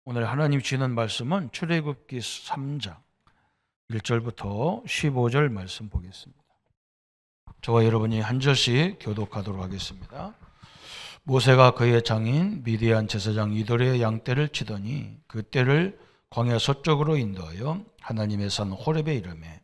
오늘 하나님 주시는 말씀은 출애굽기 3장 1절부터 15절 말씀 보겠습니다. 저와 여러분이 한 절씩 교독하도록 하겠습니다. 모세가 그의 장인 미디안 제사장 이돌의 양떼를 치더니 그 떼를 광야 서쪽으로 인도하여 하나님의 산 호렙에 이르매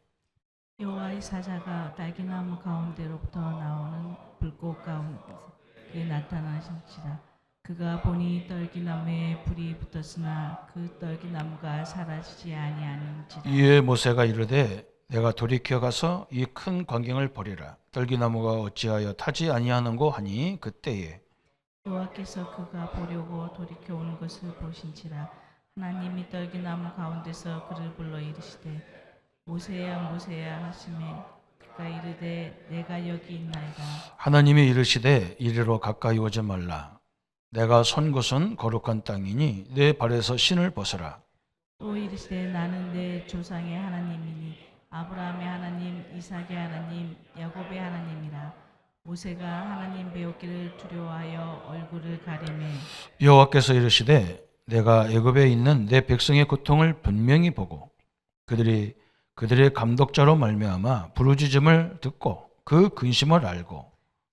여호와의 사자가 딸기나무 가운데로부터 나오는 불꽃 가운데서 그에 나타나신지라. 그가 보니 떨기나무에 불이 붙었으나 그 떨기나무가 사라지지 아니하는지라. 이에 모세가 이르되 내가 돌이켜 가서 이 큰 광경을 보리라. 떨기나무가 어찌하여 타지 아니하는고 하니 그때에 여호와께서 그가 보려고 돌이켜 오는 것을 보신지라. 하나님이 떨기나무 가운데서 그를 불러 이르시되 모세야 모세야 하시매 그가 이르되 내가 여기 있나이다. 하나님이 이르시되 이리로 가까이 오지 말라. 내가 선 곳은 거룩한 땅이니 내 발에서 신을 벗어라. 또 이르시되 나는 내 조상의 하나님이니 아브라함의 하나님, 이삭의 하나님, 야곱의 하나님이라. 모세가 하나님 배우기를 두려워하여 얼굴을 가리매 여호와께서 이르시되 내가 애굽에 있는 내 백성의 고통을 분명히 보고 그들의 감독자로 말미암아 부르짖음을 듣고 그 근심을 알고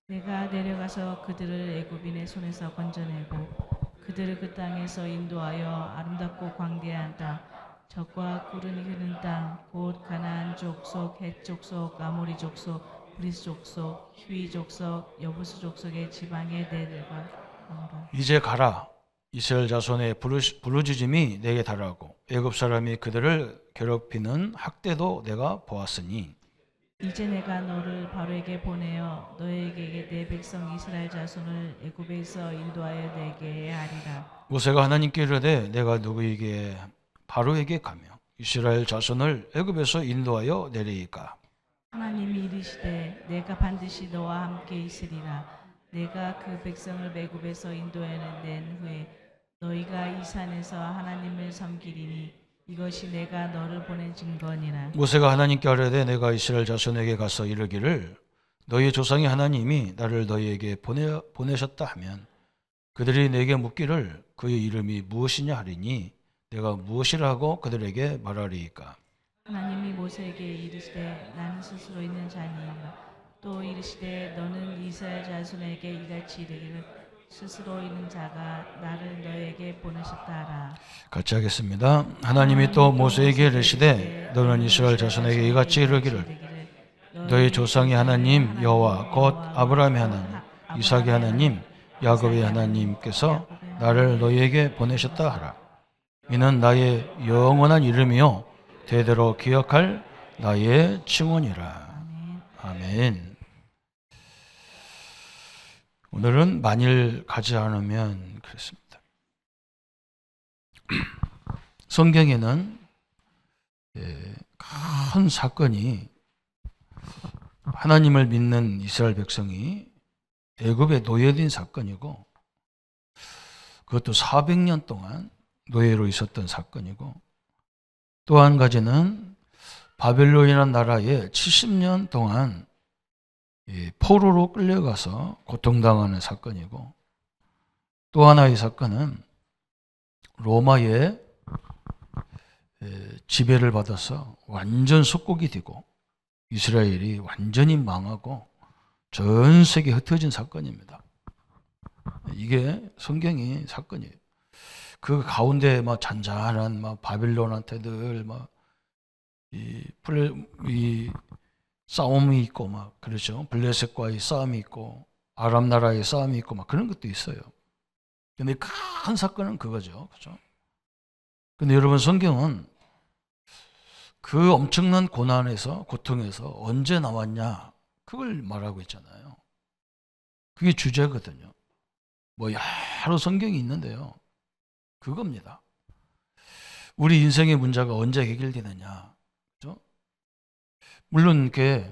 내가 내려가서 그들을 애굽인의 손에서 건져내고 그들을 그 땅에서 인도하여 아름답고 광대한 땅, 젖과 꿀은 흐르는 땅, 곧 가나안 족속, 헷 족속, 아모리 족속, 브리스 족속, 히위 족속, 여부스 족속의 지방에 내려가노라. 이제 가라. 이스라엘 자손의 부르짖음이 내게 달하고 애굽 사람이 그들을 괴롭히는 학대도 내가 보았으니 이제 내가 너를 바로에게 보내어 너에게 내 백성 이스라엘 자손을 애굽에서 인도하여 내게 하리라. 모세가 하나님께 이르되 내가 누구에게 바로에게 가며 이스라엘 자손을 애굽에서 인도하여 내리이까. 하나님이 이르시되 내가 반드시 너와 함께 있으리라. 내가 그 백성을 애굽에서 인도해낸 후에 너희가 이 산에서 하나님을 섬기리니 이것이 내가 너를 보낸 증거니라. 모세가 하나님께 아뢰되 내가 이스라엘 자손에게 가서 이르기를 너희 조상의 하나님이 나를 너희에게 보내셨다 하면 그들이 내게 묻기를 그의 이름이 무엇이냐 하리니 내가 무엇이라고 그들에게 말하리이까. 하나님이 모세에게 이르시되 나는 스스로 있는 자니라. 또 이르시되 너는 이스라엘 자손에게 이같이 이르기를 스스로 있는 자가 나를 너에게 보내셨다 하라. 같이 하겠습니다. 하나님이 또 모세에게 이르시되 너는 이스라엘 자손에게 이같이 이르기를 너희 조상의 하나님 여호와 곧 아브라함의 하나님 이삭의 하나님 야곱의 하나님께서 나를 너희에게 보내셨다 하라. 이는 나의 영원한 이름이요 대대로 기억할 나의 증언이라. 아멘. 아멘. 오늘은 만일 가지 않으면 그렇습니다. 성경에는 큰 사건이 하나님을 믿는 이스라엘 백성이 애굽에 노예된 사건이고 그것도 400년 동안 노예로 있었던 사건이고 또 한 가지는 바벨론이라는 나라에 70년 동안 포로로 끌려가서 고통당하는 사건이고 또 하나의 사건은 로마의 지배를 받아서 완전 속국이 되고 이스라엘이 완전히 망하고 전 세계에 흩어진 사건입니다. 이게 성경의 사건이에요. 그 가운데 막 잔잔한 막 바빌론한테 늘 막 이 싸움이 있고 막 그렇죠. 블레셋과의 싸움이 있고 아람 나라의 싸움이 있고 막 그런 것도 있어요. 근데 큰 사건은 그거죠. 그죠? 근데 여러분 성경은 그 엄청난 고난에서 고통에서 언제 나왔냐? 그걸 말하고 있잖아요. 그게 주제거든요. 뭐 여러 성경이 있는데요. 그겁니다. 우리 인생의 문제가 언제 해결되느냐? 그죠? 물론 이렇게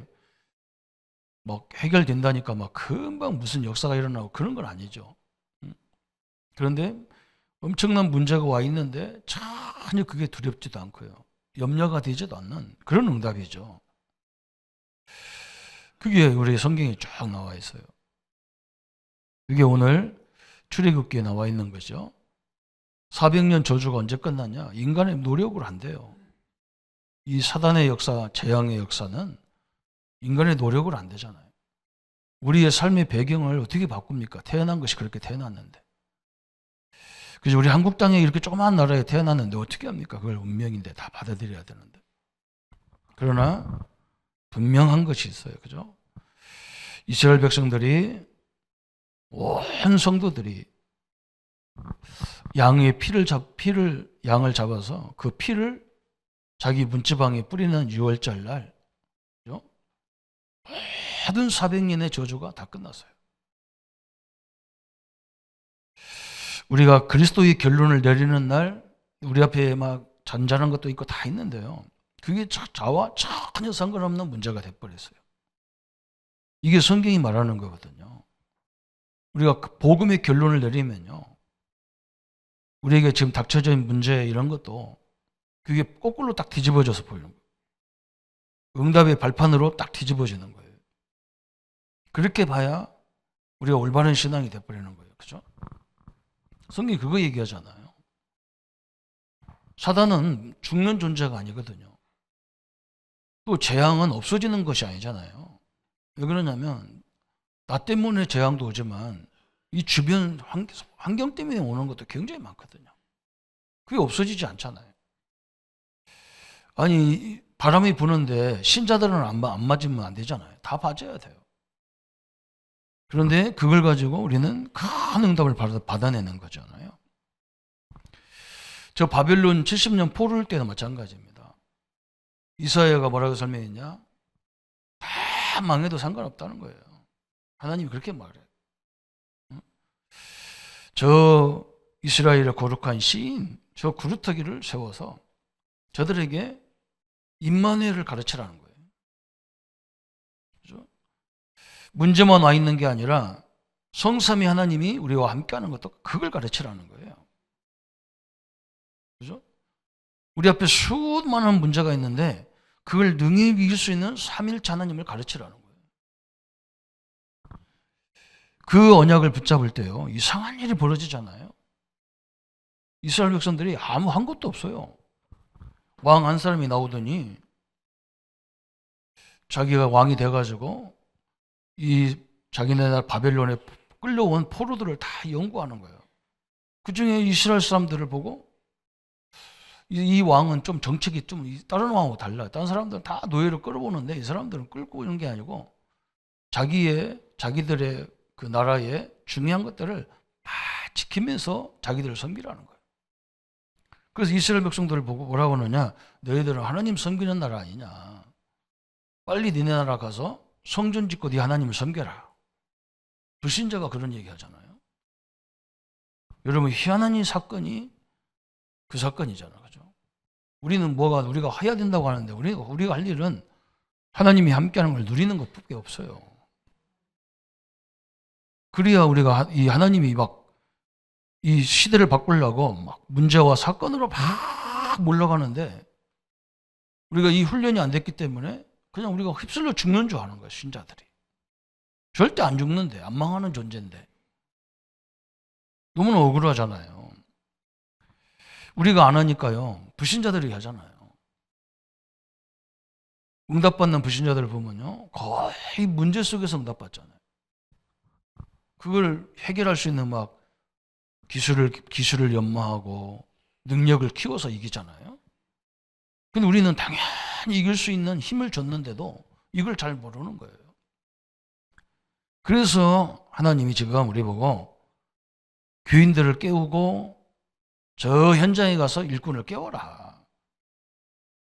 막 해결된다니까 막 금방 무슨 역사가 일어나고 그런 건 아니죠. 그런데 엄청난 문제가 와 있는데 전혀 그게 두렵지도 않고요. 염려가 되지도 않는 그런 응답이죠. 그게 우리 성경에 쭉 나와 있어요. 그게 오늘 출애굽기에 나와 있는 거죠. 400년 저주가 언제 끝났냐? 인간의 노력으로 안 돼요. 이 사단의 역사, 재앙의 역사는 인간의 노력으로 안 되잖아요. 우리의 삶의 배경을 어떻게 바꿉니까? 태어난 것이 그렇게 태어났는데. 그래서 우리 한국 땅에 이렇게 조그마한 나라에 태어났는데 어떻게 합니까? 그걸 운명인데 다 받아들여야 되는데. 그러나 분명한 것이 있어요. 그죠? 이스라엘 백성들이, 온 성도들이 양의 양을 잡아서 그 피를 자기 문지방에 뿌리는 6월절 날, 그죠? 모든 400년의 저주가 다 끝났어요. 우리가 그리스도의 결론을 내리는 날, 우리 앞에 막 잔잔한 것도 있고 다 있는데요. 그게 자와 전혀 상관없는 문제가 돼버렸어요. 이게 성경이 말하는 거거든요. 우리가 그 복음의 결론을 내리면요, 우리에게 지금 닥쳐져 있는 문제 이런 것도 그게 거꾸로 딱 뒤집어져서 보이는 거예요. 응답의 발판으로 딱 뒤집어지는 거예요. 그렇게 봐야 우리가 올바른 신앙이 돼버리는 거예요. 그죠? 성경이 그거 얘기하잖아요. 사단은 죽는 존재가 아니거든요. 또 재앙은 없어지는 것이 아니잖아요. 왜 그러냐면 나 때문에 재앙도 오지만 이 주변 환경 때문에 오는 것도 굉장히 많거든요. 그게 없어지지 않잖아요. 아니 바람이 부는데 신자들은 안 맞으면 안 되잖아요. 다 맞아야 돼요. 그런데 그걸 가지고 우리는 큰 응답을 받아내는 거잖아요. 저 바벨론 70년 포로일 때도 마찬가지입니다. 이사야가 뭐라고 설명했냐? 다 망해도 상관없다는 거예요. 하나님이 그렇게 말해요. 저 이스라엘의 거룩한 시인, 저 구루터기를 세워서 저들에게 임마누엘을 가르치라는 거예요. 그죠? 문제만 와 있는 게 아니라 성삼위 하나님이 우리와 함께하는 것도 그걸 가르치라는 거예요. 그죠? 우리 앞에 수많은 문제가 있는데 그걸 능히 이길 수 있는 삼일체 하나님을 가르치라는 거예요. 그 언약을 붙잡을 때요, 이상한 일이 벌어지잖아요. 이스라엘 백성들이 아무 한 것도 없어요. 왕 한 사람이 나오더니 자기가 왕이 돼가지고 이 자기네 나라 바벨론에 끌려온 포로들을 다 연구하는 거예요. 그 중에 이스라엘 사람들을 보고 이 왕은 좀 정책이 좀 다른 왕하고 달라요. 다른 사람들은 다 노예를 끌어보는데 이 사람들은 끌고 오는 게 아니고 자기들의 그 나라의 중요한 것들을 다 지키면서 자기들을 섬기라는 거예요. 그래서 이스라엘 백성들을 보고 뭐라고 하느냐? 너희들은 하나님 섬기는 나라 아니냐? 빨리 니네 나라 가서 성전 짓고 네 하나님을 섬겨라. 불신자가 그런 얘기 하잖아요. 여러분, 희한한 이 사건이 그 사건이잖아요. 그죠? 우리는 우리가 해야 된다고 하는데 우리가 할 일은 하나님이 함께하는 걸 누리는 것밖에 없어요. 그래야 우리가 이 하나님이 막 이 시대를 바꾸려고 막 문제와 사건으로 막 몰려가는데 우리가 이 훈련이 안 됐기 때문에 그냥 우리가 휩쓸려 죽는 줄 아는 거예요, 신자들이. 절대 안 죽는데, 안 망하는 존재인데. 너무나 억울하잖아요. 우리가 안 하니까요, 불신자들이 하잖아요. 응답받는 불신자들을 보면요, 거의 문제 속에서 응답받잖아요. 그걸 해결할 수 있는 막 기술을 연마하고 능력을 키워서 이기잖아요. 근데 우리는 당연히 이길 수 있는 힘을 줬는데도 이걸 잘 모르는 거예요. 그래서 하나님이 지금 우리 보고 교인들을 깨우고 저 현장에 가서 일꾼을 깨워라.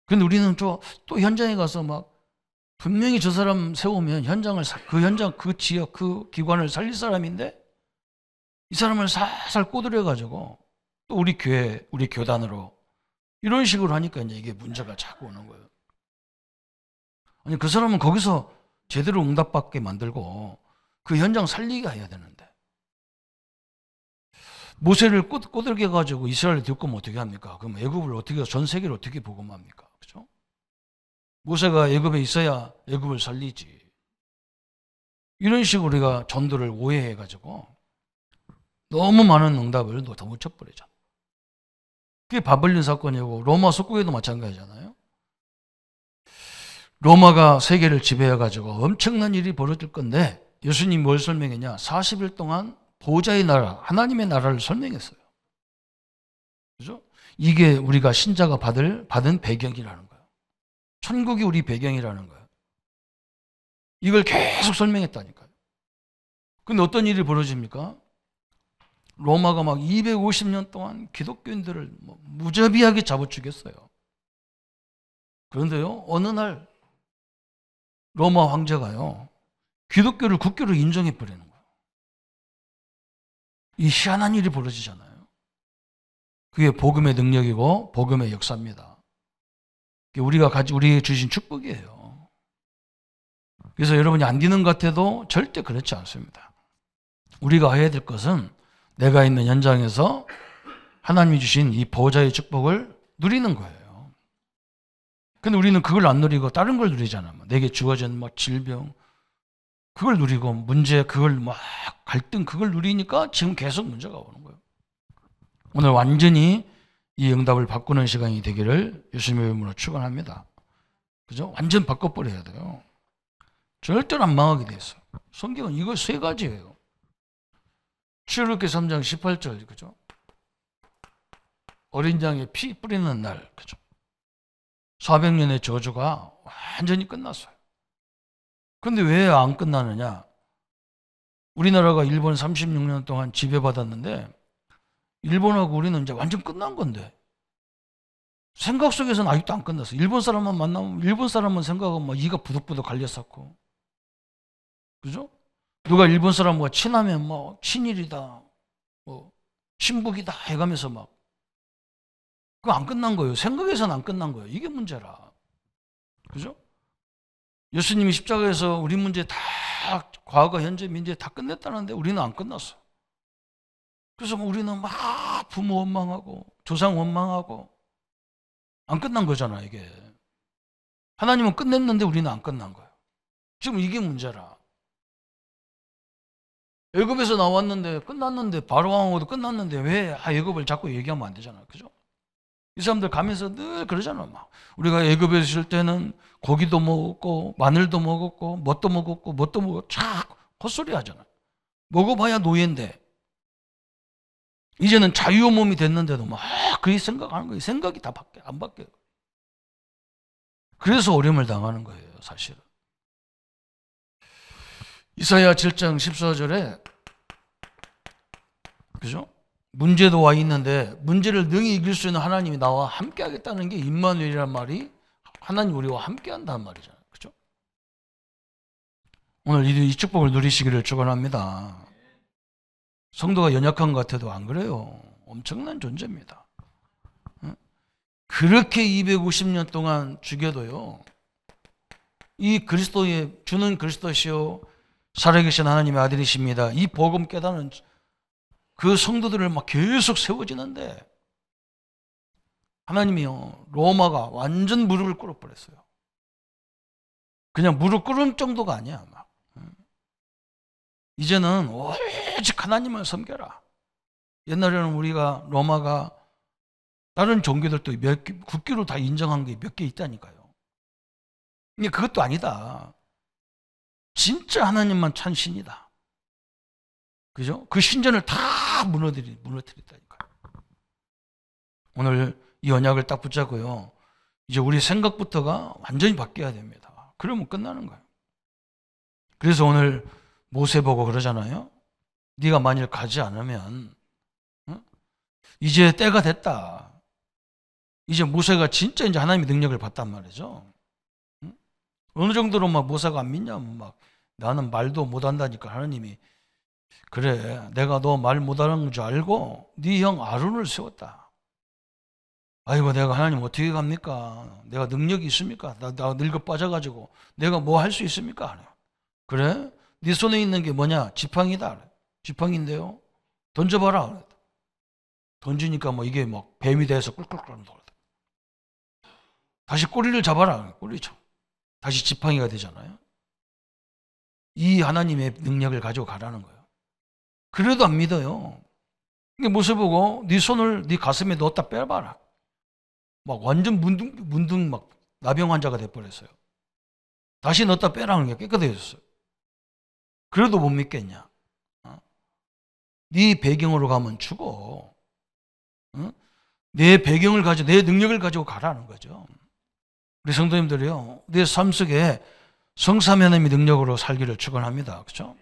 근데 우리는 또 현장에 가서 막 분명히 저 사람 세우면 그 지역, 그 기관을 살릴 사람인데 이 사람을 살살 꼬드려가지고 또 우리 교회, 우리 교단으로 이런 식으로 하니까 이제 이게 문제가 자꾸 오는 거예요. 아니, 그 사람은 거기서 제대로 응답받게 만들고 그 현장 살리게 해야 되는데. 모세를 꼬들게 가지고 이스라엘을 데리고 어떻게 합니까? 그럼 애굽을 어떻게, 전 세계를 어떻게 복음합니까? 그죠? 모세가 애굽에 있어야 애굽을 살리지. 이런 식으로 우리가 전도를 오해해가지고 너무 많은 응답을 더 못 쳐버리죠. 그게 바벨론 사건이고 로마 속국에도 마찬가지잖아요. 로마가 세계를 지배해가지고 엄청난 일이 벌어질 건데 예수님이 뭘 설명했냐? 40일 동안 보호자의 나라, 하나님의 나라를 설명했어요. 그죠? 이게 우리가 신자가 받은 배경이라는 거예요. 천국이 우리 배경이라는 거예요. 이걸 계속 설명했다니까요. 근데 어떤 일이 벌어집니까? 로마가 막 250년 동안 기독교인들을 무자비하게 잡아 죽였어요. 그런데요, 어느 날 로마 황제가요, 기독교를 국교로 인정해 버리는 거예요. 이 희한한 일이 벌어지잖아요. 그게 복음의 능력이고 복음의 역사입니다. 우리에게 주신 축복이에요. 그래서 여러분이 안 되는 것 같아도 절대 그렇지 않습니다. 우리가 해야 될 것은 내가 있는 현장에서 하나님이 주신 이 보호자의 축복을 누리는 거예요. 근데 우리는 그걸 안 누리고 다른 걸 누리잖아요. 내게 주어진 질병, 그걸 누리고 문제, 그걸 갈등, 그걸 누리니까 지금 계속 문제가 오는 거예요. 오늘 완전히 이 응답을 바꾸는 시간이 되기를 예수님의 이름으로 축원합니다. 그죠? 완전 바꿔버려야 돼요. 절대로 안 망하게 돼 있어요. 성경은 이거 세 가지예요. 출애굽기 3장 18절, 그죠? 어린 양의 피 뿌리는 날, 그죠? 400년의 저주가 완전히 끝났어요. 근데 왜 안 끝나느냐? 우리나라가 일본 36년 동안 지배받았는데 일본하고 우리는 이제 완전 끝난 건데 생각 속에서는 아직도 안 끝났어. 일본 사람만 만나면 일본 사람만 생각하면 이가 부득부득 갈렸었고, 그죠? 누가 일본 사람과 친하면 친일이다, 친북이다 해가면서 그거 안 끝난 거예요. 생각에서는 안 끝난 거예요. 이게 문제라. 그죠? 예수님이 십자가에서 우리 문제 다 과거, 현재, 민재 다 끝냈다는데 우리는 안 끝났어. 그래서 우리는 부모 원망하고 조상 원망하고 안 끝난 거잖아, 이게. 하나님은 끝냈는데 우리는 안 끝난 거예요. 지금 이게 문제라. 애굽에서 나왔는데 끝났는데 바로왕하고도 끝났는데 왜 애굽을 자꾸 얘기하면 안 되잖아, 그죠? 이 사람들 가면서 늘 그러잖아. 우리가 애굽에 있을 때는 고기도 먹었고 마늘도 먹었고 뭣도 먹었고 쫙 헛소리 하잖아. 먹어봐야 노예인데 이제는 자유의 몸이 됐는데도 그렇게 생각하는 거예요. 생각이 다 안 바뀌어요. 그래서 어려움을 당하는 거예요, 사실은. 이사야 7장 14절에, 그죠? 문제도 와 있는데 문제를 능히 이길 수 있는 하나님이 나와 함께 하겠다는 게 임마누엘이란 말이 하나님 우리와 함께 한다는 말이잖아요. 그죠? 오늘 이 축복을 누리시기를 축원합니다. 성도가 연약한 것 같아도 안 그래요. 엄청난 존재입니다. 그렇게 250년 동안 죽여도요, 이 그리스도의 주는 그리스도시요 살아계신 하나님의 아들이십니다. 이 복음 깨닫는 그 성도들을 계속 세워지는데 하나님이요, 로마가 완전 무릎을 꿇어버렸어요. 그냥 무릎 꿇은 정도가 아니야. 이제는 오직 하나님을 섬겨라. 옛날에는 우리가 로마가 다른 종교들도 국기로 다 인정한 게 몇 개 있다니까요. 근데 그것도 아니다. 진짜 하나님만 찬 신이다. 그죠? 그 신전을 다 무너뜨렸다니까요. 오늘 이 언약을 딱 붙잡고요, 이제 우리 생각부터가 완전히 바뀌어야 됩니다. 그러면 끝나는 거예요. 그래서 오늘 모세 보고 그러잖아요. 네가 만일 가지 않으면 이제 때가 됐다. 이제 모세가 진짜 이제 하나님의 능력을 받단 말이죠. 어느 정도로 모세가 안 믿냐면 나는 말도 못한다니까 하나님이, 그래 내가 너 말 못하는 줄 알고 네 형 아론을 세웠다. 아이고 내가 하나님 어떻게 갑니까? 내가 능력이 있습니까? 나 늙어 빠져가지고 내가 뭐 할 수 있습니까? 그래? 네 손에 있는 게 뭐냐? 지팡이다. 지팡이인데요. 던져봐라. 던지니까 이게 뱀이 돼서 꿀꿀꿀 돌아. 다시 꼬리를 잡아라. 꼬리죠. 다시 지팡이가 되잖아요. 이 하나님의 능력을 가지고 가라는 거예요. 그래도 안 믿어요. 모세 보고 네 손을 네 가슴에 넣었다 빼봐라. 막 완전 문둥 막 나병 환자가 돼버렸어요. 다시 넣었다 빼라는 게 깨끗해졌어요. 그래도 못 믿겠냐? 네 배경으로 가면 죽어. 내 배경을 가지고 내 능력을 가지고 가라는 거죠. 우리 성도님들이요, 내 삶 속에 성삼위 하나님의 능력으로 살기를 축원합니다. 그렇죠?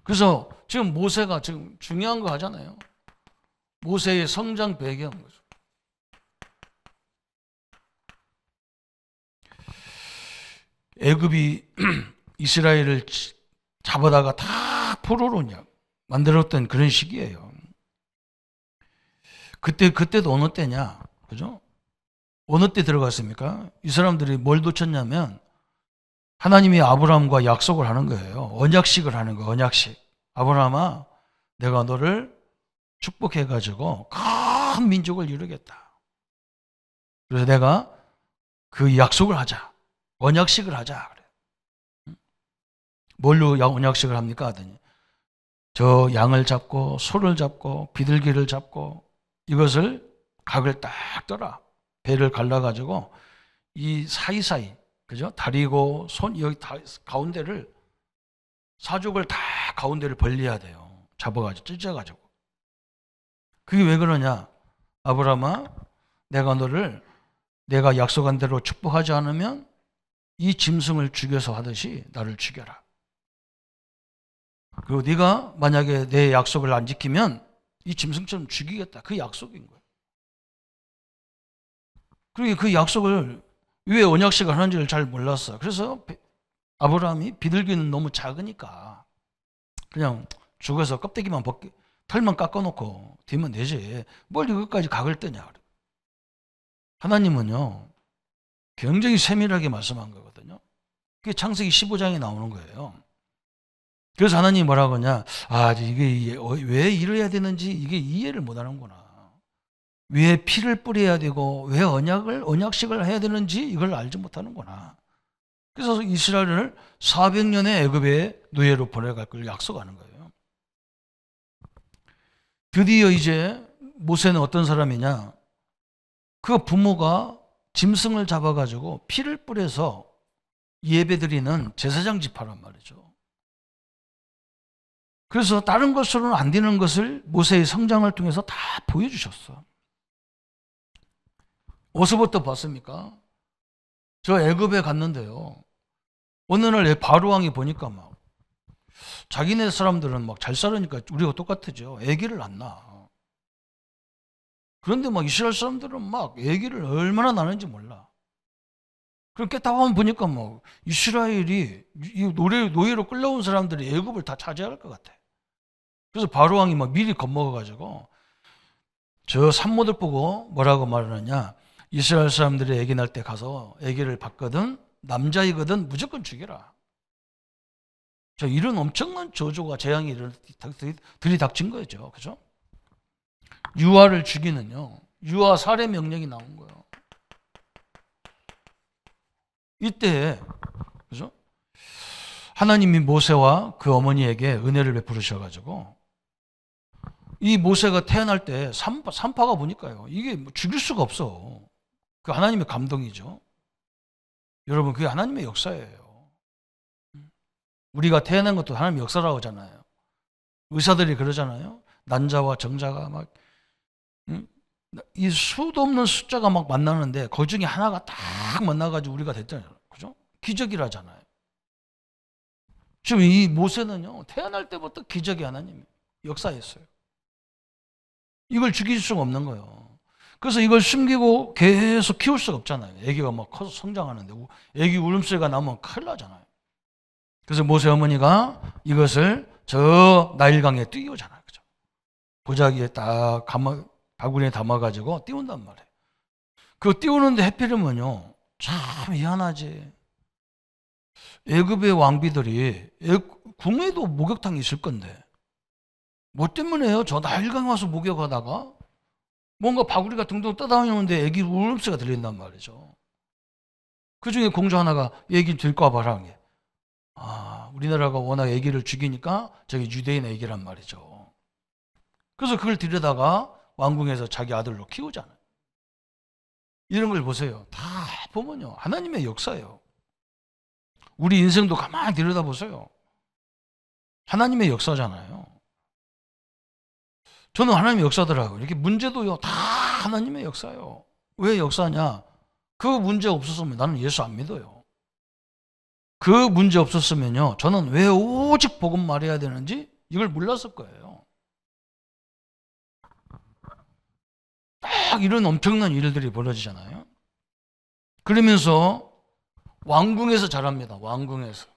그래서 지금 모세가 지금 중요한 거 하잖아요. 모세의 성장 배경. 애굽이 이스라엘을 잡아다가 다 포로로 만들었던 그런 시기예요. 그때도 어느 때냐, 그죠? 어느 때 들어갔습니까? 이 사람들이 뭘 놓쳤냐면 하나님이 아브라함과 약속을 하는 거예요. 언약식을 하는 거예요. 언약식. 아브라함아, 내가 너를 축복해가지고 큰 민족을 이루겠다. 그래서 내가 그 약속을 하자. 언약식을 하자. 그래. 뭘로 언약식을 합니까? 하더니 저 양을 잡고 소를 잡고 비둘기를 잡고 이것을 각을 딱 떠라. 배를 갈라가지고 이 사이사이, 그죠? 다리고 손 여기 다 가운데를 사족을 다 가운데를 벌려야 돼요. 잡아가지고 찢어가지고. 그게 왜 그러냐? 아브라함아, 내가 약속한 대로 축복하지 않으면 이 짐승을 죽여서 하듯이 나를 죽여라. 그리고 네가 만약에 내 약속을 안 지키면 이 짐승처럼 죽이겠다. 그 약속인 거예요. 그리고 그 약속을 왜 언약식을 하는지를 잘 몰랐어. 그래서 아브라함이 비둘기는 너무 작으니까 그냥 죽어서 껍데기만 털만 깎아놓고 뒤면 되지. 뭘 이것까지 각을 뜨냐. 하나님은요, 굉장히 세밀하게 말씀한 거거든요. 그게 창세기 15장에 나오는 거예요. 그래서 하나님이 뭐라고 하냐. 이게 왜 이래야 되는지 이게 이해를 못 하는구나. 왜 피를 뿌려야 되고 왜 언약식을 해야 되는지 이걸 알지 못하는구나. 그래서 이스라엘을 400년의 애굽의 노예로 보내갈 걸 약속하는 거예요. 드디어 이제 모세는 어떤 사람이냐? 그 부모가 짐승을 잡아가지고 피를 뿌려서 예배드리는 제사장 지파란 말이죠. 그래서 다른 것으로는 안 되는 것을 모세의 성장을 통해서 다 보여주셨어. 어디서부터 봤습니까? 저 애굽에 갔는데요. 어느 날 바로 왕이 보니까 막 자기네 사람들은 막 잘 살으니까 우리가 똑같죠. 아기를 안 낳아. 그런데 막 이스라엘 사람들은 막 아기를 얼마나 낳는지 몰라. 그럼 깨닫고 보니까 막 이스라엘이 이 노예로 끌려온 사람들이 애굽을 다 차지할 것 같아. 그래서 바로 왕이 막 미리 겁먹어가지고 저 산모들 보고 뭐라고 말하느냐. 이스라엘 사람들이 아기 낳을 때 가서 아기를 봤거든, 남자이거든 무조건 죽여라. 저 이런 엄청난 저주가 재앙이 들이닥친 거죠. 그죠? 유아를 죽이는요. 유아 살해 명령이 나온 거예요. 이때 그죠? 하나님이 모세와 그 어머니에게 은혜를 베푸르셔가지고 이 모세가 태어날 때 산파가 보니까요. 이게 뭐 죽일 수가 없어. 그 하나님의 감동이죠. 여러분, 그게 하나님의 역사예요. 우리가 태어난 것도 하나님의 역사라고 하잖아요. 의사들이 그러잖아요. 난자와 정자가 막 이 수도 없는 숫자가 막 만나는데 그 중에 하나가 딱 만나가지고 우리가 됐잖아요. 그죠? 기적이라잖아요. 지금 이 모세는요, 태어날 때부터 기적이 하나님 역사였어요. 이걸 죽일 수가 없는 거예요. 그래서 이걸 숨기고 계속 키울 수가 없잖아요. 아기가 막 커서 성장하는데 아기 울음소리가 나면 큰일 나잖아요. 그래서 모세 어머니가 이것을 저 나일강에 띄우잖아요. 그죠? 보자기에 딱 바구니에 담아가지고 띄운단 말이에요. 그거 띄우는데 해필이면요, 참 희한하지. 애굽의 왕비들이 궁에도 목욕탕이 있을 건데 뭐 때문에요? 저 나일강 와서 목욕하다가 뭔가 바구리가 둥둥 떠다니는데 애기 울음소리가 들린단 말이죠. 그 중에 공주 하나가 애기 들고 와봐라. 우리나라가 워낙 애기를 죽이니까 저기 유대인 애기란 말이죠. 그래서 그걸 들여다가 왕궁에서 자기 아들로 키우잖아요. 이런 걸 보세요. 다 보면요, 하나님의 역사예요. 우리 인생도 가만히 들여다보세요. 하나님의 역사잖아요. 저는 하나님의 역사더라고요. 이렇게 문제도요, 다 하나님의 역사예요. 왜 역사냐? 그 문제 없었으면 나는 예수 안 믿어요. 그 문제 없었으면요, 저는 왜 오직 복음 말해야 되는지 이걸 몰랐을 거예요. 딱 이런 엄청난 일들이 벌어지잖아요. 그러면서 왕궁에서 자랍니다. 왕궁에서.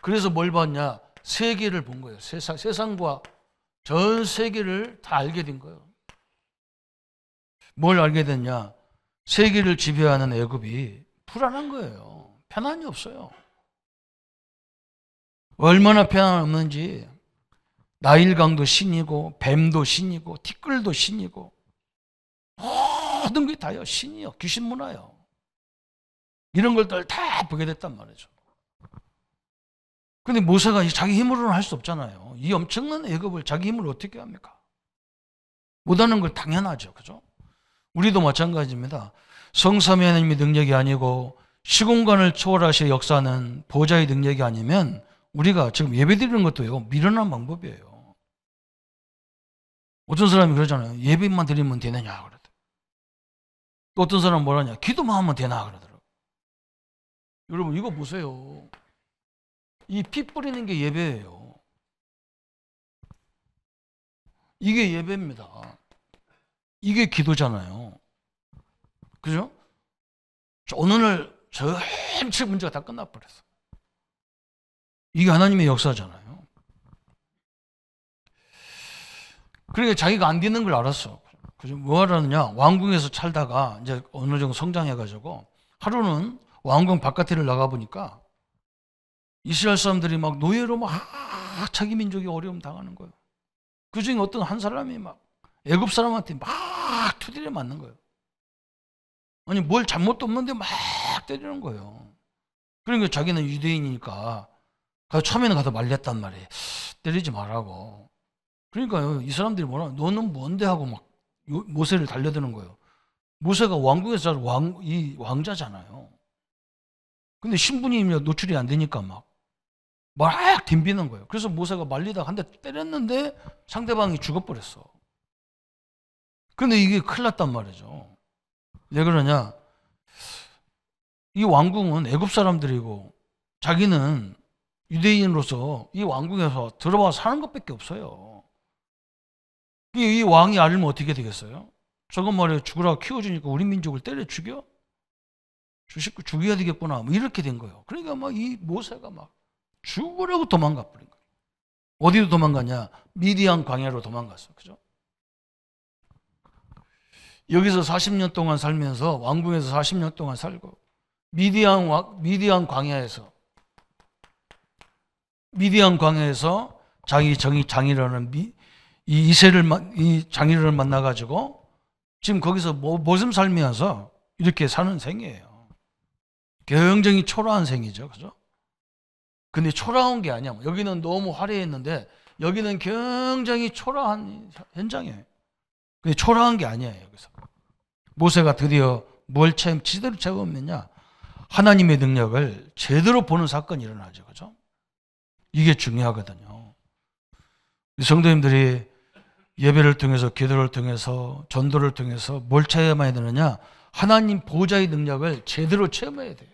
그래서 뭘 봤냐? 세계를 본 거예요. 세상과 전 세계를 다 알게 된 거예요. 뭘 알게 됐냐? 세계를 지배하는 애굽이 불안한 거예요. 편안이 없어요. 얼마나 편안 없는지, 나일강도 신이고 뱀도 신이고 티끌도 신이고 모든 게 다요. 신이요. 귀신 문화요. 이런 것들 다 보게 됐단 말이죠. 근데 모세가 자기 힘으로는 할 수 없잖아요. 이 엄청난 애굽을 자기 힘으로 어떻게 합니까? 못하는 걸 당연하죠. 그죠? 우리도 마찬가지입니다. 성삼위 하나님의 능력이 아니고 시공간을 초월하실 역사는 보좌의 능력이 아니면 우리가 지금 예배드리는 것도요, 미련한 방법이에요. 어떤 사람이 그러잖아요. 예배만 드리면 되느냐 그러더라고요. 또 어떤 사람은 뭐라냐, 기도만 하면 되나 그러더라고요. 여러분 이거 보세요. 이 피 뿌리는 게 예배예요. 이게 예배입니다. 이게 기도잖아요. 그죠? 오늘 전체 문제가 다 끝나버렸어. 이게 하나님의 역사잖아요. 그러니까 자기가 안 되는 걸 알았어. 그죠? 뭐 하라느냐? 왕궁에서 살다가 이제 어느 정도 성장해가지고 하루는 왕궁 바깥을 나가보니까 이스라엘 사람들이 막 노예로 막 자기 민족이 어려움 당하는 거예요. 그 중에 어떤 한 사람이 막 애굽 사람한테 막 투디를 맞는 거예요. 아니 뭘 잘못도 없는데 막 때리는 거예요. 그러니까 자기는 유대인이니까 처음에는 가서 말렸단 말이에요. 때리지 말라고. 그러니까요, 이 사람들이 뭐라, 너는 뭔데 하고 막 모세를 달려드는 거예요. 모세가 왕궁에서 이 왕자잖아요. 근데 신분이 노출이 안 되니까 막 덤비는 거예요. 그래서 모세가 말리다가 한 대 때렸는데 상대방이 죽어버렸어. 근데 이게 큰일 났단 말이죠. 왜 그러냐? 이 왕궁은 애굽 사람들이고 자기는 유대인으로서 이 왕궁에서 들어와 사는 것밖에 없어요. 이 왕이 알면 어떻게 되겠어요? 저건 말이에요, 죽으라고 키워주니까 우리 민족을 때려 죽여? 죽여야 되겠구나. 뭐 이렇게 된 거예요. 그러니까 막 이 모세가 막 죽으라고 도망가 버린 거예요. 어디로 도망갔냐? 미디안 광야로 도망갔어. 그죠? 여기서 40년 동안 살면서 왕궁에서 40년 동안 살고 미디안 광야에서 자기 장이라는 이 장이를 만나 가지고 지금 거기서 모습 살면서 이렇게 사는 생이에요. 굉장히 초라한 생이죠. 그죠? 근데 초라한 게 아니야. 여기는 너무 화려했는데 여기는 굉장히 초라한 현장이에요. 근데 초라한 게 아니에요. 여기서 모세가 드디어 뭘 제대로 체험했냐? 하나님의 능력을 제대로 보는 사건이 일어나죠. 그죠? 이게 중요하거든요. 성도님들이 예배를 통해서, 기도를 통해서, 전도를 통해서 뭘 체험해야 되느냐? 하나님 보좌의 능력을 제대로 체험해야 돼요.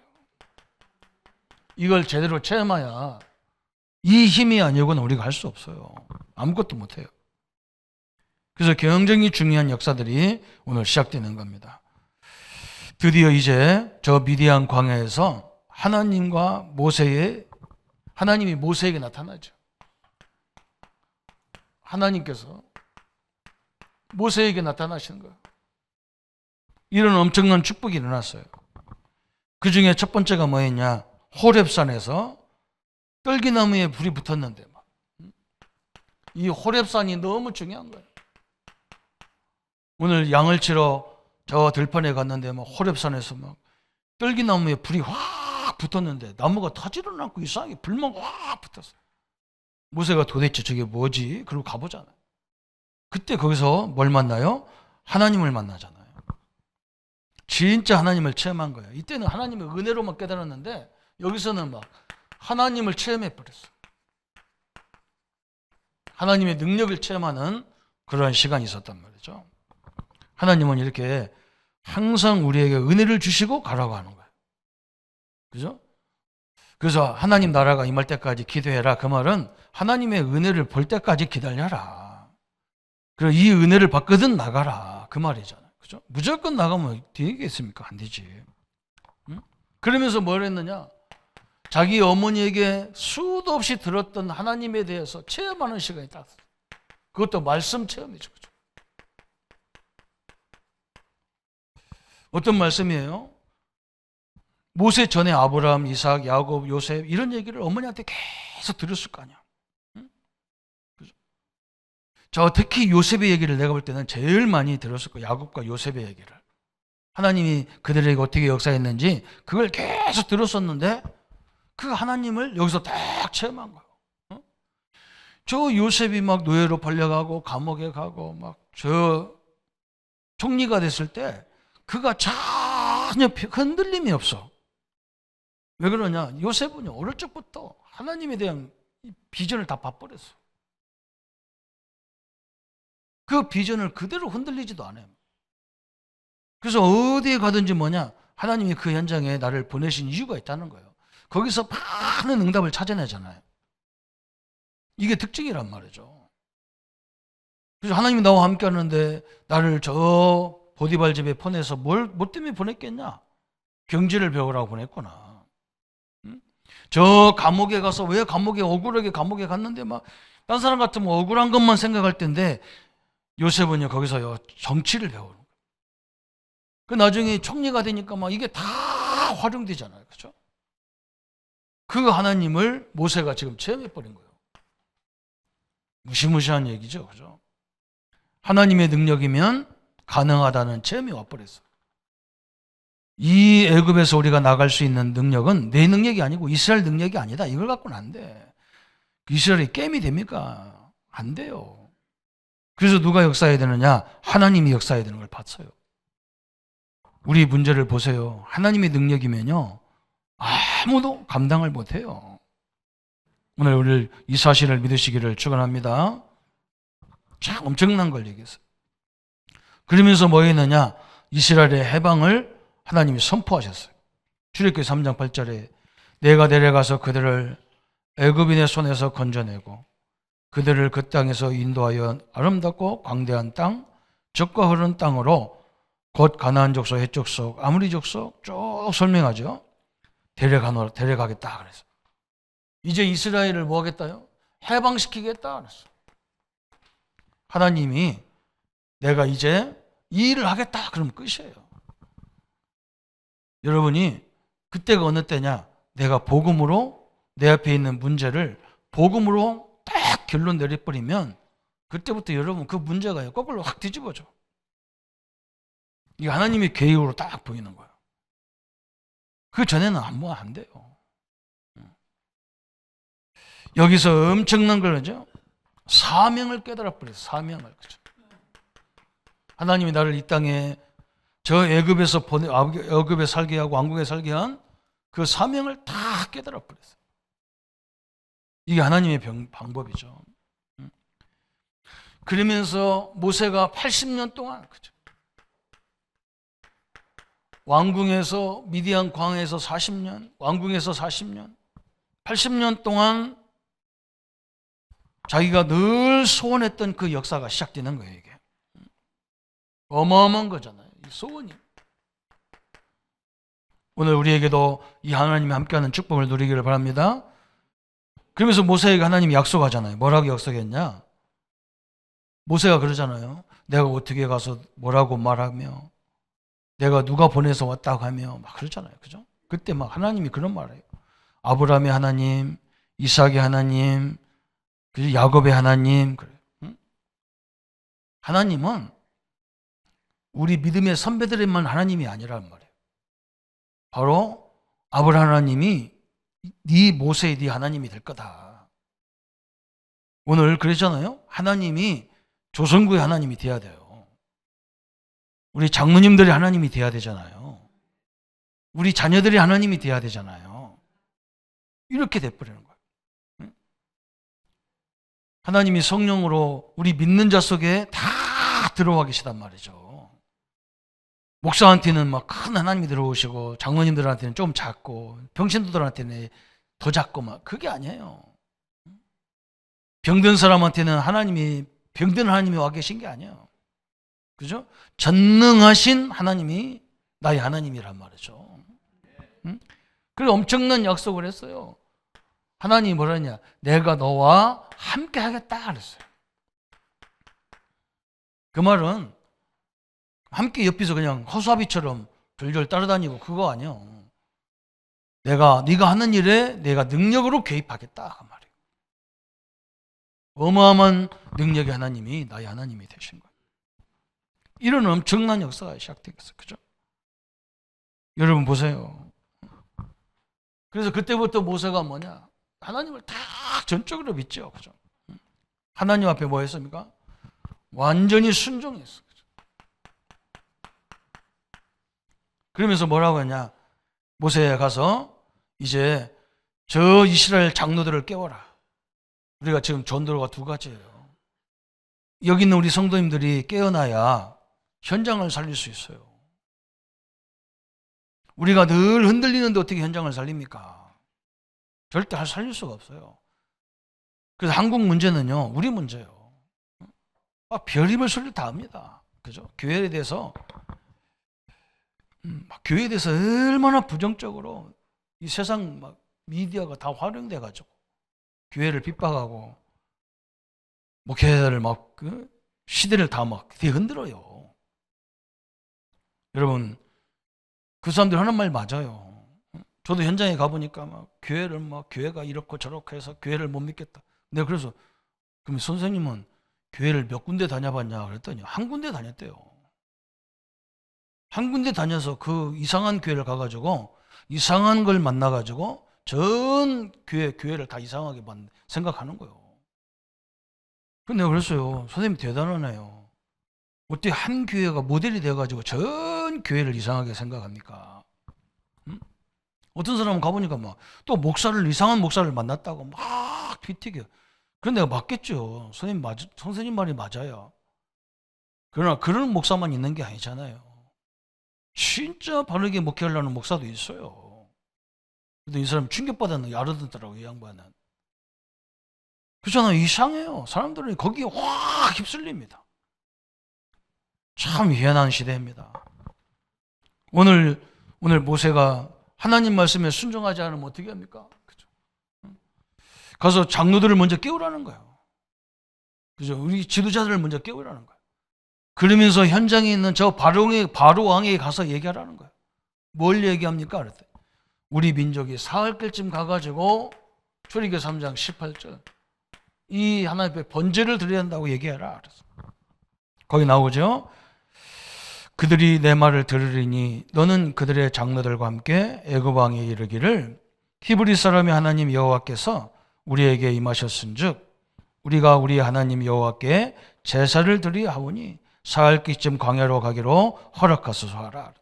이걸 제대로 체험해야, 이 힘이 아니고는 우리가 할 수 없어요. 아무것도 못해요. 그래서 굉장히 중요한 역사들이 오늘 시작되는 겁니다. 드디어 이제 저 미디안 광야에서 하나님이 모세에게 나타나죠. 하나님께서 모세에게 나타나시는 거예요. 이런 엄청난 축복이 일어났어요. 그 중에 첫 번째가 뭐였냐? 호렙산에서 떨기나무에 불이 붙었는데 이 호렙산이 너무 중요한 거예요. 오늘 양을 치러 저 들판에 갔는데 막 호렙산에서 막 떨기나무에 불이 확 붙었는데 나무가 타지를 않고 이상하게 불만 확 붙었어요. 모세가 도대체 저게 뭐지? 그러고 가보잖아요. 그때 거기서 뭘 만나요? 하나님을 만나잖아요. 진짜 하나님을 체험한 거예요. 이때는 하나님의 은혜로만 깨달았는데 여기서는 막 하나님을 체험해 버렸어요. 하나님의 능력을 체험하는 그러한 시간이 있었단 말이죠. 하나님은 이렇게 항상 우리에게 은혜를 주시고 가라고 하는 거예요. 그죠? 그래서 하나님 나라가 임할 때까지 기도해라. 그 말은 하나님의 은혜를 볼 때까지 기다려라. 그리고 이 은혜를 받거든 나가라. 그 말이잖아요. 그죠? 무조건 나가면 되겠습니까? 안 되지. 응? 그러면서 뭘 했느냐? 자기 어머니에게 수도 없이 들었던 하나님에 대해서 체험하는 시간이 딱. 그것도 말씀 체험이죠. 그죠? 어떤 말씀이에요? 모세 전에 아브라함, 이삭, 야곱, 요셉 이런 얘기를 어머니한테 계속 들었을 거 아니야. 응? 그죠? 저 특히 요셉의 얘기를 내가 볼 때는 제일 많이 들었을 거야. 야곱과 요셉의 얘기를. 하나님이 그들에게 어떻게 역사했는지 그걸 계속 들었었는데 그 하나님을 여기서 딱 체험한 거예요. 응? 저 요셉이 막 노예로 팔려가고 감옥에 가고 막 저 총리가 됐을 때 그가 전혀 흔들림이 없어. 왜 그러냐? 요셉은 어릴 적부터 하나님에 대한 비전을 다 봐버렸어. 그 비전을 그대로 흔들리지도 않아요. 그래서 어디에 가든지 뭐냐? 하나님이 그 현장에 나를 보내신 이유가 있다는 거예요. 거기서 많은 응답을 찾아내잖아요. 이게 특징이란 말이죠. 그래서 하나님이 나와 함께 하는데 나를 저 보디발 집에 보내서 뭐 때문에 보냈겠냐? 경제를 배우라고 보냈구나. 응? 저 감옥에 가서 왜 감옥에 억울하게 감옥에 갔는데 막 딴 사람 같으면 억울한 것만 생각할 텐데 요셉은요 거기서요 정치를 배우는 거예요. 그 나중에 총리가 되니까 막 이게 다 활용되잖아요. 그죠? 그 하나님을 모세가 지금 체험해 버린 거예요. 무시무시한 얘기죠. 그죠? 하나님의 능력이면 가능하다는 체험이 와버렸어. 이 애굽에서 우리가 나갈 수 있는 능력은 내 능력이 아니고 이스라엘 능력이 아니다. 이걸 갖고는 안 돼. 이스라엘이 게임이 됩니까? 안 돼요. 그래서 누가 역사해야 되느냐? 하나님이 역사해야 되는 걸 봤어요. 우리 문제를 보세요. 하나님의 능력이면요. 아무도 감당을 못해요. 오늘 우리 이 사실을 믿으시기를 축원합니다. 참 엄청난 걸 얘기했어요. 그러면서 뭐 했느냐? 이스라엘의 해방을 하나님이 선포하셨어요. 출애굽기 3장 8절에 내가 내려가서 그들을 애굽인의 손에서 건져내고 그들을 그 땅에서 인도하여 아름답고 광대한 땅, 젖과 흐르는 땅으로 곧 가나안 족속, 헷 족속, 아무리 족속 쭉 설명하죠. 데려가겠다 그래서 이제 이스라엘을 뭐 하겠다요? 해방시키겠다 그랬어. 하나님이 내가 이제 이 일을 하겠다 그러면 끝이에요. 여러분이 그때가 어느 때냐? 내가 복음으로 내 앞에 있는 문제를 복음으로 딱 결론 내려버리면 그때부터 여러분 그 문제가 거꾸로 확 뒤집어져. 이게 하나님의 계획으로 딱 보이는 거예요. 그 전에는 뭐 안 돼요. 여기서 엄청난 걸 하죠. 사명을 깨달아 버려요. 사명을. 그렇죠? 하나님이 나를 이 땅에 저 애굽에서 애굽에 살게 하고 왕국에 살게 한 그 사명을 다 깨달아 버렸어요. 이게 하나님의 방법이죠. 그러면서 모세가 80년 동안 그죠? 왕궁에서 미디안 광에서 40년, 왕궁에서 40년, 80년 동안 자기가 늘 소원했던 그 역사가 시작되는 거예요. 이게 어마어마한 거잖아요. 이 소원이. 오늘 우리에게도 이 하나님이 함께하는 축복을 누리기를 바랍니다. 그러면서 모세에게 하나님이 약속하잖아요. 뭐라고 약속했냐? 모세가 그러잖아요. 내가 어떻게 가서 뭐라고 말하며 내가 누가 보내서 왔다고 하며 막 그러잖아요. 그죠? 그때 막 하나님이 그런 말을 해요. 아브라함의 하나님, 이삭의 하나님, 야곱의 하나님. 그래요. 응? 하나님은 우리 믿음의 선배들에만 하나님이 아니라는 말이에요. 바로 아브라함 하나님이 네 모세의 네 하나님이 될 거다. 오늘 그랬잖아요. 하나님이 조선구의 하나님이 돼야 돼요. 우리 장로님들이 하나님이 돼야 되잖아요. 우리 자녀들이 하나님이 돼야 되잖아요. 이렇게 돼버리는 거예요. 하나님이 성령으로 우리 믿는 자 속에 다 들어와 계시단 말이죠. 목사한테는 막 큰 하나님이 들어오시고 장로님들한테는 좀 작고 병신들한테는 더 작고 막 그게 아니에요. 병든 사람한테는 병든 하나님이 와 계신 게 아니에요. 그죠? 전능하신 하나님이 나의 하나님이란 말이죠. 그래 엄청난 약속을 했어요. 하나님이 뭐라 했냐? 내가 너와 함께 하겠다 그랬어요. 그 말은 함께 옆에서 그냥 허수아비처럼 졸졸 따라다니고 그거 아니에요. 네가 하는 일에 내가 능력으로 개입하겠다 그 말이에요. 어마어마한 능력의 하나님이 나의 하나님이 되신 거예요. 이런 엄청난 역사가 시작되겠어요. 그죠? 여러분 보세요. 그래서 그때부터 모세가 뭐냐? 하나님을 다 전적으로 믿죠. 그죠? 하나님 앞에 뭐 했습니까? 완전히 순종했어. 그죠? 그러면서 뭐라고 했냐? 모세에 가서 이제 저 이스라엘 장로들을 깨워라. 우리가 지금 전도가 두 가지예요. 여기 있는 우리 성도님들이 깨어나야 현장을 살릴 수 있어요. 우리가 늘 흔들리는데 어떻게 현장을 살립니까? 절대 살릴 수가 없어요. 그래서 한국 문제는요, 우리 문제예요. 별의별 소리를 다 합니다. 그죠? 교회에 대해서 얼마나 부정적으로 이 세상 막 미디어가 다 활용돼 가지고 교회를 핍박하고 목회자를 막 시대를 다 막 흔들어요. 여러분 그 사람들 하는 말 맞아요. 저도 현장에 가보니까 교회가 이렇고 저렇고 해서 교회를 못 믿겠다. 내가 그래서 그럼 선생님은 교회를 몇 군데 다녀봤냐 그랬더니 한 군데 다녔대요. 한 군데 다녀서 그 이상한 교회를 가가지고 이상한 걸 만나가지고 전 교회를 다 이상하게 생각하는 거예요. 근데 내가 그랬어요. 선생님 대단하네요. 어떻게 한 교회가 모델이 돼가지고 전 교회를 이상하게 생각합니까? 어떤 사람은 가보니까 또 이상한 목사를 만났다고 막 피튀겨. 그런 내가 맞겠죠. 선생님 말이 맞아요. 그러나 그런 목사만 있는 게 아니잖아요. 진짜 바르게 목회하려는 목사도 있어요. 근데 이 사람 충격받았는데 알아듣더라고요, 이 양반은. 그렇잖아요. 이상해요. 사람들은 거기에 확 휩쓸립니다. 참 희한한 시대입니다. 오늘 모세가 하나님 말씀에 순종하지 않으면 어떻게 합니까? 그죠? 가서 장로들을 먼저 깨우라는 거예요. 그죠? 우리 지도자들을 먼저 깨우라는 거예요. 그러면서 현장에 있는 저 바로 왕에게 가서 얘기하라는 거예요. 뭘 얘기합니까? 그랬더니 우리 민족이 사흘길쯤 가가지고 출애굽기 3장 18절 이 하나님 앞에 번제를 드려야 한다고 얘기해라. 그랬어. 거기 나오죠. 그들이 내 말을 들으리니 너는 그들의 장로들과 함께 애굽 왕에 이르기를 히브리 사람의 하나님 여호와께서 우리에게 임하셨은즉 우리가 우리 하나님 여호와께 제사를 드리하오니 사흘기쯤 광야로 가기로 허락하소서 하라.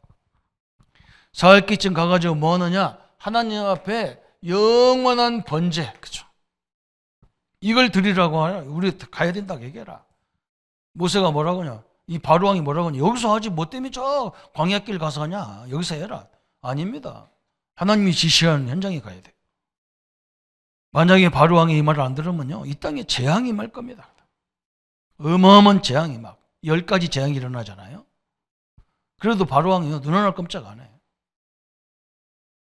사흘기쯤 가가지고 뭐 하느냐? 하나님 앞에 영원한 번제, 그죠? 이걸 드리라고 하냐? 우리 가야 된다고 얘기해라. 모세가 뭐라고 하냐? 이 바로왕이 뭐라고 하냐? 여기서 하지 뭐 때문에 저 광야길 가서 하냐? 여기서 해라. 아닙니다. 하나님이 지시한 현장에 가야 돼. 만약에 바로왕이 이 말을 안 들으면요, 이 땅에 재앙이 임할 겁니다. 어마어마한 재앙이 10가지 재앙이 일어나잖아요. 그래도 바로왕이요, 눈 하나 깜짝 안 해.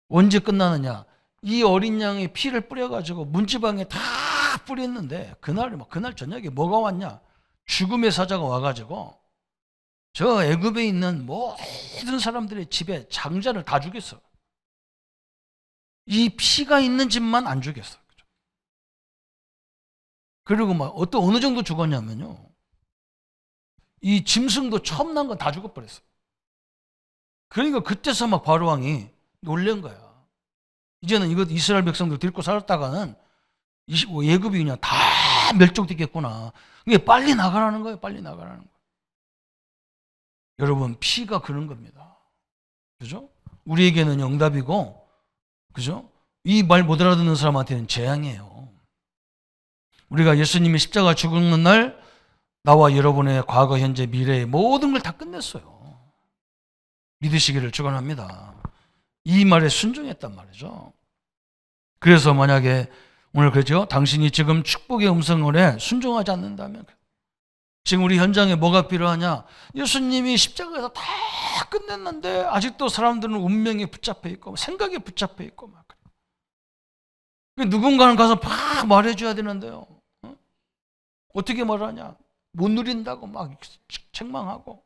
언제 끝나느냐? 이 어린 양의 피를 뿌려가지고 문지방에 다 뿌렸는데 그날 저녁에 뭐가 왔냐? 죽음의 사자가 와가지고 저 애굽에 있는 모든 사람들의 집에 장자를 다 죽였어. 이 피가 있는 집만 안 죽였어. 그리고 어느 정도 죽었냐면요, 이 짐승도 처음 난 건 다 죽어버렸어. 그러니까 그때서 바로왕이 놀란 거야. 이제는 이스라엘 백성들 데리고 살았다가는 애굽이 그냥 다 멸종되겠구나. 이게 빨리 나가라는 거예요. 빨리 나가라는 거예요. 여러분, 피가 그런 겁니다. 그죠? 우리에게는 응답이고, 그죠? 이 말 못 알아듣는 사람한테는 재앙이에요. 우리가 예수님이 십자가 죽는 날 나와 여러분의 과거, 현재, 미래의 모든 걸 다 끝냈어요. 믿으시기를 축원합니다. 이 말에 순종했단 말이죠. 그래서 만약에 오늘 그러죠? 당신이 지금 축복의 음성을 해 순종하지 않는다면, 지금 우리 현장에 뭐가 필요하냐? 예수님이 십자가에서 다 끝냈는데 아직도 사람들은 운명에 붙잡혀 있고 생각에 붙잡혀 있고 막 그래. 누군가는 가서 막 말해줘야 되는데요. 어떻게 말하냐? 못 누린다고 막 책망하고.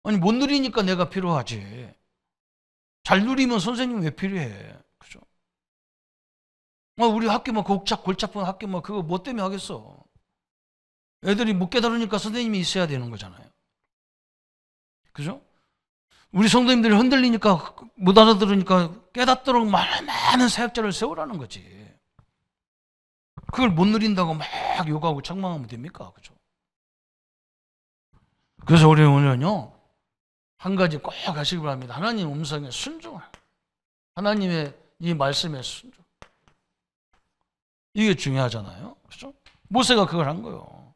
아니, 못 누리니까 내가 필요하지. 잘 누리면 선생님 왜 필요해? 그죠? 우리 학교 뭐 골치 아픈 학교 뭐 그거 뭐 때문에 하겠어? 애들이 못 깨달으니까 선생님이 있어야 되는 거잖아요. 그죠? 우리 성도님들이 흔들리니까 못 알아들으니까 깨닫도록 많은 사역자를 세우라는 거지. 그걸 못 누린다고 막 욕하고 책망하면 됩니까? 그죠? 그래서 우리 오늘은요, 한 가지 꼭 하시기 바랍니다. 하나님 음성에 순종할. 하나님의 이 말씀에 순종. 이게 중요하잖아요. 그죠? 모세가 그걸 한 거예요.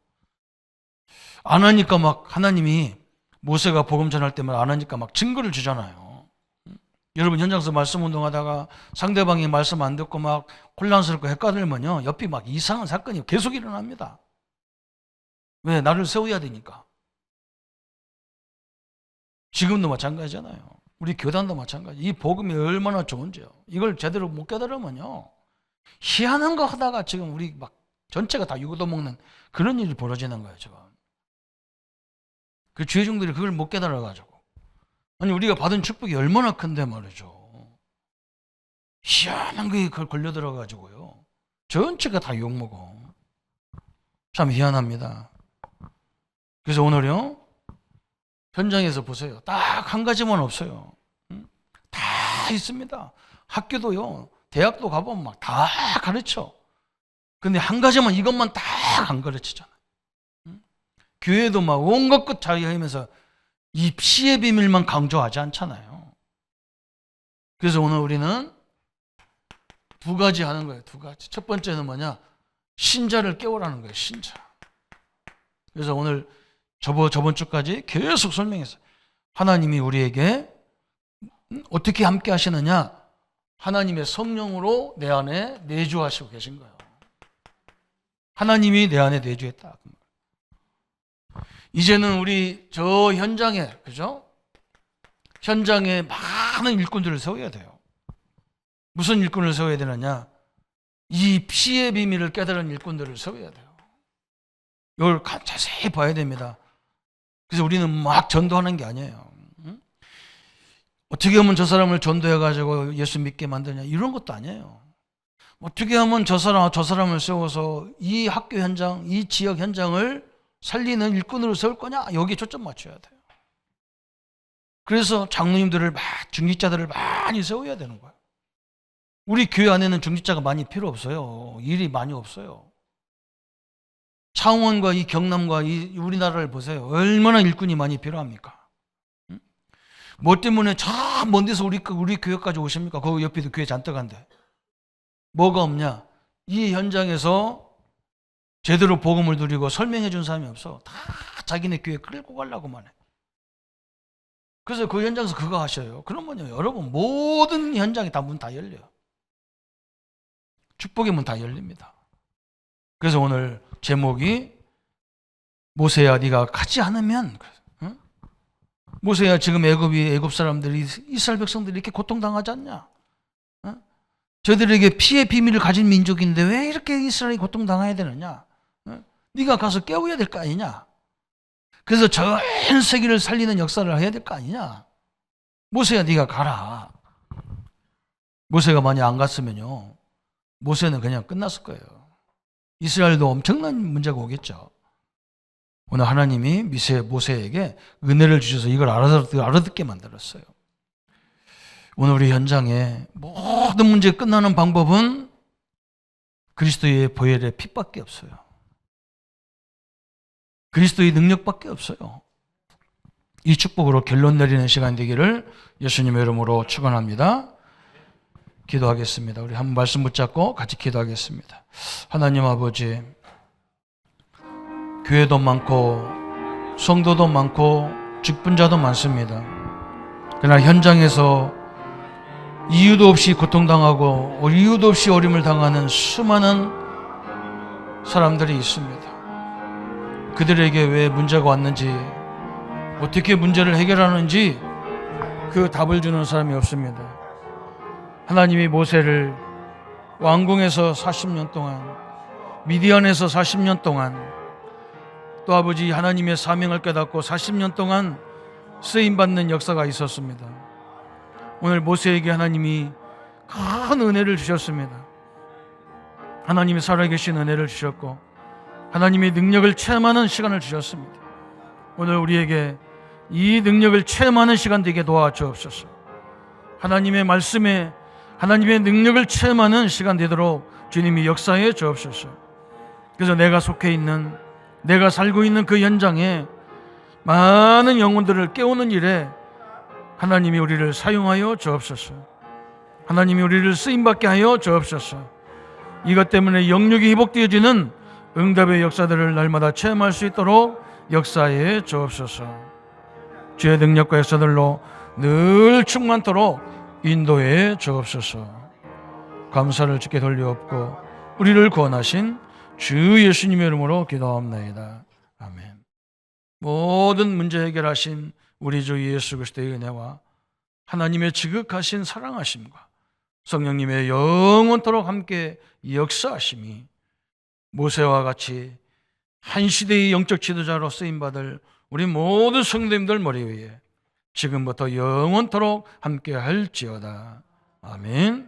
안 하니까 막 하나님이 모세가 복음 전할 때만 안 하니까 막 증거를 주잖아요. 여러분 현장에서 말씀 운동하다가 상대방이 말씀 안 듣고 막 혼란스럽고 헷갈리면요, 옆이 막 이상한 사건이 계속 일어납니다. 왜? 나를 세워야 되니까. 지금도 마찬가지잖아요. 우리 교단도 마찬가지. 이 복음이 얼마나 좋은지요. 이걸 제대로 못 깨달으면요, 희한한 거 하다가 지금 우리 막 전체가 다 유고도 먹는 그런 일이 벌어지는 거예요, 지금. 그 주의종들이 그걸 못 깨달아가지고. 아니, 우리가 받은 축복이 얼마나 큰데 말이죠. 희한한 게 그걸 걸려들어가지고요, 전체가 다 욕먹어. 참 희한합니다. 그래서 오늘요, 현장에서 보세요. 딱 한 가지만 없어요. 다 있습니다. 학교도요, 대학도 가보면 막 다 가르쳐. 근데 한 가지만, 이것만 딱 안 가르치잖아요. 교회도 막 온갖 것 자기하면서 이 피의 비밀만 강조하지 않잖아요. 그래서 오늘 우리는 두 가지 하는 거예요. 두 가지. 첫 번째는 뭐냐? 신자를 깨우라는 거예요. 신자. 그래서 오늘 저번 주까지 계속 설명했어요. 하나님이 우리에게 어떻게 함께 하시느냐? 하나님의 성령으로 내 안에 내주하시고 계신 거예요. 하나님이 내 안에 내주했다. 이제는 우리 저 현장에, 그죠? 현장에 많은 일꾼들을 세워야 돼요. 무슨 일꾼을 세워야 되느냐? 이 피의 비밀을 깨달은 일꾼들을 세워야 돼요. 이걸 자세히 봐야 됩니다. 그래서 우리는 막 전도하는 게 아니에요. 어떻게 하면 저 사람을 전도해가지고 예수 믿게 만드냐, 이런 것도 아니에요. 어떻게 하면 저 사람을 세워서 이 학교 현장, 이 지역 현장을 살리는 일꾼으로 세울 거냐, 여기에 초점 맞춰야 돼요. 그래서 장로님들을 중직자들을 많이 세워야 되는 거예요. 우리 교회 안에는 중직자가 많이 필요 없어요. 일이 많이 없어요. 창원과 이 경남과 이 우리나라를 보세요. 얼마나 일꾼이 많이 필요합니까? 뭐 때문에 저 먼 데서 우리 교회까지 오십니까? 거기 옆에도 교회 잔뜩 한데. 뭐가 없냐? 이 현장에서 제대로 복음을 누리고 설명해 준 사람이 없어. 다 자기네 교회 끌고 가려고만 해. 그래서 그 현장에서 그거 하셔요. 그러면요, 여러분 모든 현장에 다 문 다 열려요. 축복의 문 다 열립니다. 그래서 오늘 제목이 모세야 네가 가지 않으면, 응? 모세야 지금 애굽 사람들이, 이스라엘 백성들이 이렇게 고통당하지 않냐? 응? 저들에게 피의 비밀을 가진 민족인데 왜 이렇게 이스라엘이 고통당해야 되느냐? 응? 네가 가서 깨워야 될 거 아니냐? 그래서 전 세계를 살리는 역사를 해야 될 거 아니냐? 모세야 네가 가라. 모세가 만약 안 갔으면요, 모세는 그냥 끝났을 거예요. 이스라엘도 엄청난 문제가 오겠죠. 오늘 하나님이 모세에게 은혜를 주셔서 이걸 알아듣게 만들었어요. 오늘 우리 현장에 모든 문제 끝나는 방법은 그리스도의 보혈의 피밖에 없어요. 그리스도의 능력밖에 없어요. 이 축복으로 결론 내리는 시간 되기를 예수님의 이름으로 축원합니다. 기도하겠습니다. 우리 한 말씀 붙잡고 같이 기도하겠습니다. 하나님 아버지, 교회도 많고 성도도 많고 직분자도 많습니다. 그러나 현장에서 이유도 없이 고통당하고 이유도 없이 어림을 당하는 수많은 사람들이 있습니다. 그들에게 왜 문제가 왔는지, 어떻게 문제를 해결하는지 그 답을 주는 사람이 없습니다. 하나님이 모세를 왕궁에서 40년 동안, 미디안에서 40년 동안, 또 아버지 하나님의 사명을 깨닫고 40년 동안 쓰임받는 역사가 있었습니다. 오늘 모세에게 하나님이 큰 은혜를 주셨습니다. 하나님이 살아계신 은혜를 주셨고 하나님의 능력을 체험하는 시간을 주셨습니다. 오늘 우리에게 이 능력을 체험하는 시간 되게 도와주옵소서. 하나님의 말씀에 하나님의 능력을 체험하는 시간 되도록 주님이 역사해 주옵소서. 그래서 내가 속해 있는, 내가 살고 있는 그 현장에 많은 영혼들을 깨우는 일에 하나님이 우리를 사용하여 주옵소서. 하나님이 우리를 쓰임받게 하여 주옵소서. 이것 때문에 영육이 회복되어지는 응답의 역사들을 날마다 체험할 수 있도록 역사해 주옵소서. 주의 능력과 역사들로 늘 충만토록 인도해 주옵소서. 감사를 주께 돌려엎고 우리를 구원하신 주 예수님의 이름으로 기도합나이다. 아멘. 모든 문제 해결하신 우리 주 예수 그리스도의 은혜와 하나님의 지극하신 사랑하심과 성령님의 영원토록 함께 역사하심이 모세와 같이 한 시대의 영적 지도자로 쓰임받을 우리 모든 성도님들 머리 위에 지금부터 영원토록 함께 할지어다. 아멘.